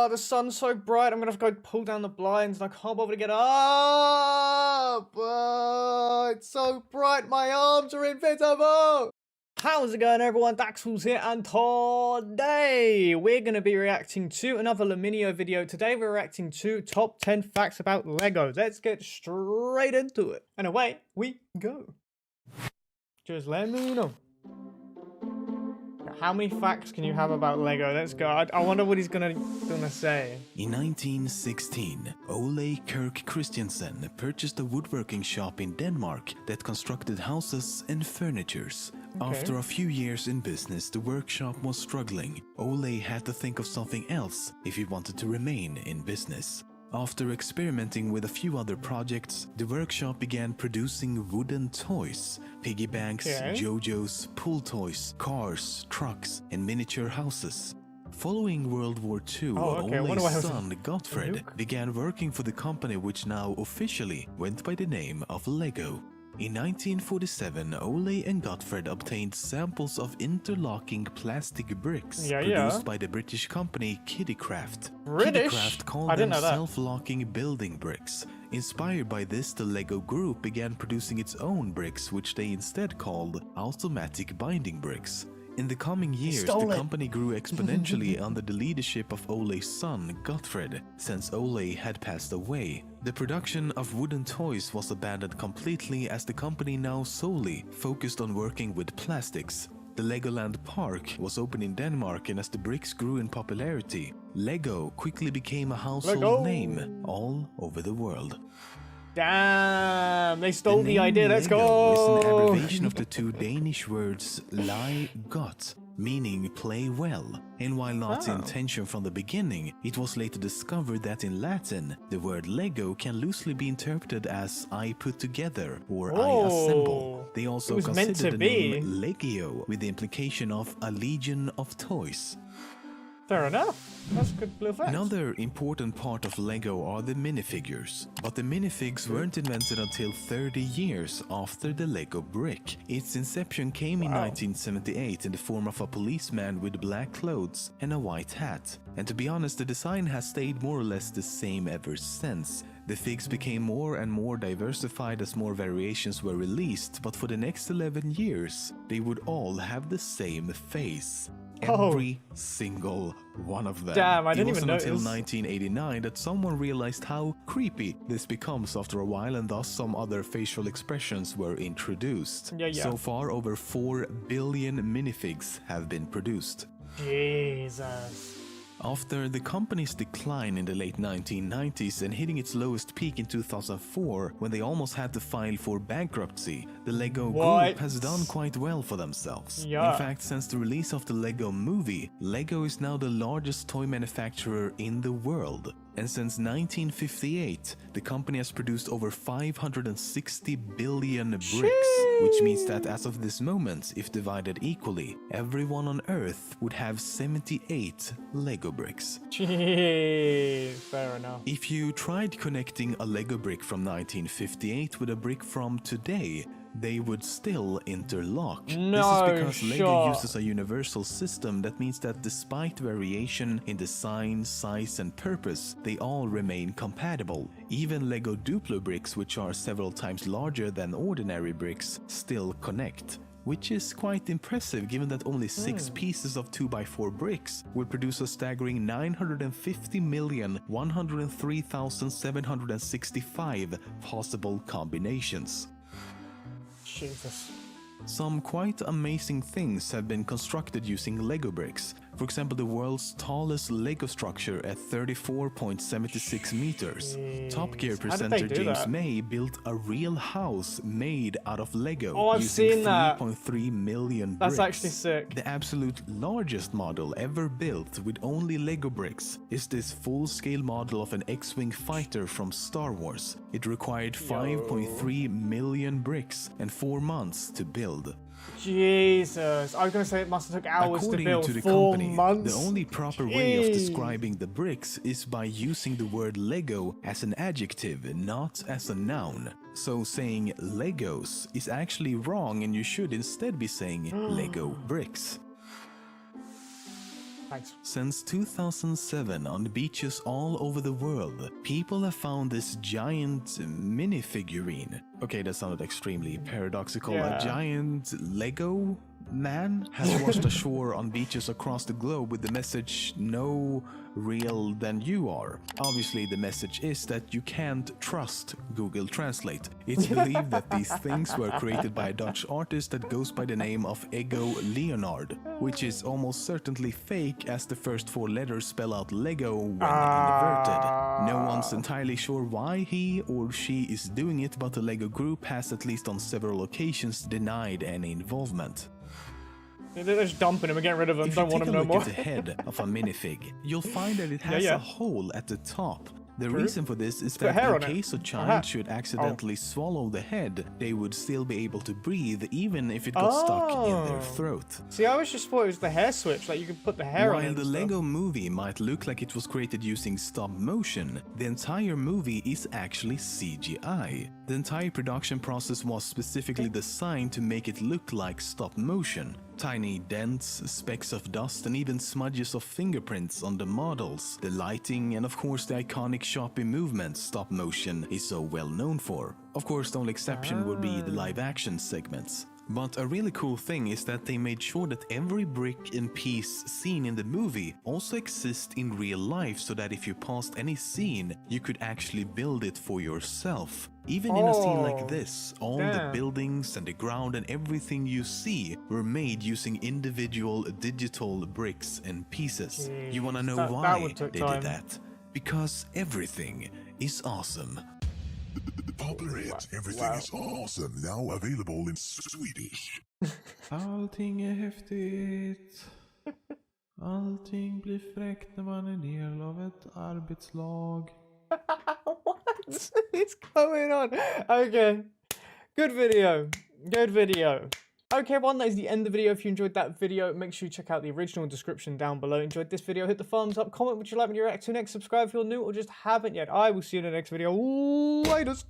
Oh, the sun's so bright. I'm gonna have to go pull down the blinds and I can't bother to get up. Oh, it's so bright. My arms are invisible. How's it going, everyone? Daxellz here, and today we're going to be reacting to another LEMMiNO video. Today we're reacting to top 10 facts about Lego. Let's get straight into it. And away we go. Just let me know. How many facts can you have about Lego? Let's go. I wonder what he's gonna say. In 1916, Ole Kirk Christiansen purchased a woodworking shop in Denmark that constructed houses and furnitures. Okay. After a few years in business, the workshop was struggling. Ole had to think of something else if he wanted to remain in business. After experimenting with a few other projects, the workshop began producing wooden toys, piggy banks, JoJo's, pool toys, cars, trucks, and miniature houses. Following World War II, Ole's son, Gottfred, began working for the company which now officially went by the name of Lego. In 1947, Ole and Gottfred obtained samples of interlocking plastic bricks produced by the British company Kiddicraft. Kiddicraft called them self-locking building bricks. Inspired by this, the Lego Group began producing its own bricks, which they instead called automatic binding bricks. In the coming years, the company grew exponentially under the leadership of Ole's son, Gottfred, since Ole had passed away. The production of wooden toys was abandoned completely as the company now solely focused on working with plastics. The Legoland Park was opened in Denmark, and as the bricks grew in popularity, Lego quickly became a household name all over the world. Damn, they stole the idea. Let's Lego go. is an abbreviation of the two Danish words lie godt, meaning play well. And while not intention from the beginning, it was later discovered that in Latin, the word Lego can loosely be interpreted as I put together or I assemble. They also considered the name Legio with the implication of a legion of toys. Fair enough. That's a good blue fact. Another important part of Lego are the minifigures. But the minifigs weren't invented until 30 years after the Lego brick. Its inception came in 1978 in the form of a policeman with black clothes and a white hat. And to be honest, the design has stayed more or less the same ever since. The figs became more and more diversified as more variations were released, but for the next 11 years, they would all have the same face. Every single one of them. Damn, I didn't even notice. It wasn't until 1989 that someone realized how creepy this becomes after a while, and thus some other facial expressions were introduced. So far, over 4 billion minifigs have been produced. Jesus. After the company's decline in the late 1990s and hitting its lowest peak in 2004, when they almost had to file for bankruptcy, the Lego Group has done quite well for themselves. In fact, since the release of the Lego Movie, Lego is now the largest toy manufacturer in the world. And since 1958, the company has produced over 560 billion bricks, which means that as of this moment, if divided equally, everyone on Earth would have 78 Lego bricks. Jeez, fair enough. If you tried connecting a Lego brick from 1958 with a brick from today, they would still interlock. This is because Lego uses a universal system that means that despite variation in design, size and purpose, they all remain compatible. Even Lego Duplo bricks, which are several times larger than ordinary bricks, still connect. Which is quite impressive given that only 6 pieces of 2x4 bricks would produce a staggering 950,103,765 possible combinations. Jesus. Some quite amazing things have been constructed using Lego bricks. For example, the world's tallest Lego structure at 34.76 meters. Top Gear presenter James May built a real house made out of Lego using 3.3 million bricks. That's actually sick. The absolute largest model ever built with only Lego bricks is this full-scale model of an X-Wing fighter from Star Wars. It required 5.3 million bricks and 4 months to build. Jesus, I was going to say it must have took hours to build. According to the 4 company, months. the only proper way of describing the bricks is by using the word Lego as an adjective, not as a noun. So saying Legos is actually wrong, and you should instead be saying Lego bricks. Thanks. Since 2007, on beaches all over the world, people have found this giant minifigurine. Okay, that sounded extremely paradoxical. Yeah. A giant Lego man has washed ashore on beaches across the globe with the message, "No real than you are." Obviously, the message is that you can't trust Google Translate. It's believed that these things were created by a Dutch artist that goes by the name of Ego Leonard, which is almost certainly fake, as the first 4 letters spell out Lego when inverted. No one's entirely sure why he or she is doing it, but the Lego group has, at least on several occasions, denied any involvement. They're just dumping him and getting rid of him. If Don't you want take him a no look more. at the head of a minifig, you'll find that it has yeah. a hole at the top. The True. reason for this is got that hair in on it. case a Aha. child should accidentally swallow the head, they would still be able to breathe even if it got stuck in their throat. See, I always just thought it was the hair switch, like you could put the hair on it. While and the stuff. Lego movie might look like it was created using stop motion, the entire movie is actually CGI. The entire production process was specifically designed to make it look like stop motion. Tiny dents, specks of dust, and even smudges of fingerprints on the models, the lighting, and of course the iconic choppy movement stop motion is so well known for. Of course, the only exception would be the live action segments. But a really cool thing is that they made sure that every brick and piece seen in the movie also exists in real life, so that if you paused any scene, you could actually build it for yourself. Even in a scene like this, all the buildings and the ground and everything you see were made using individual digital bricks and pieces. You wanna know why they did that? Because everything is awesome. Popular hit Everything is Awesome, now available in Swedish. Allting är häftigt. Allting blir fräckt när man är del av ett arbetslag. What is going on? Okay. Good video. Good video. Okay, everyone, that is the end of the video. If you enjoyed that video, make sure you check out the original description down below. Enjoyed this video, hit the thumbs up, comment what you like when you react to next, subscribe if you're new or just haven't yet. I will see you in the next video. Laters.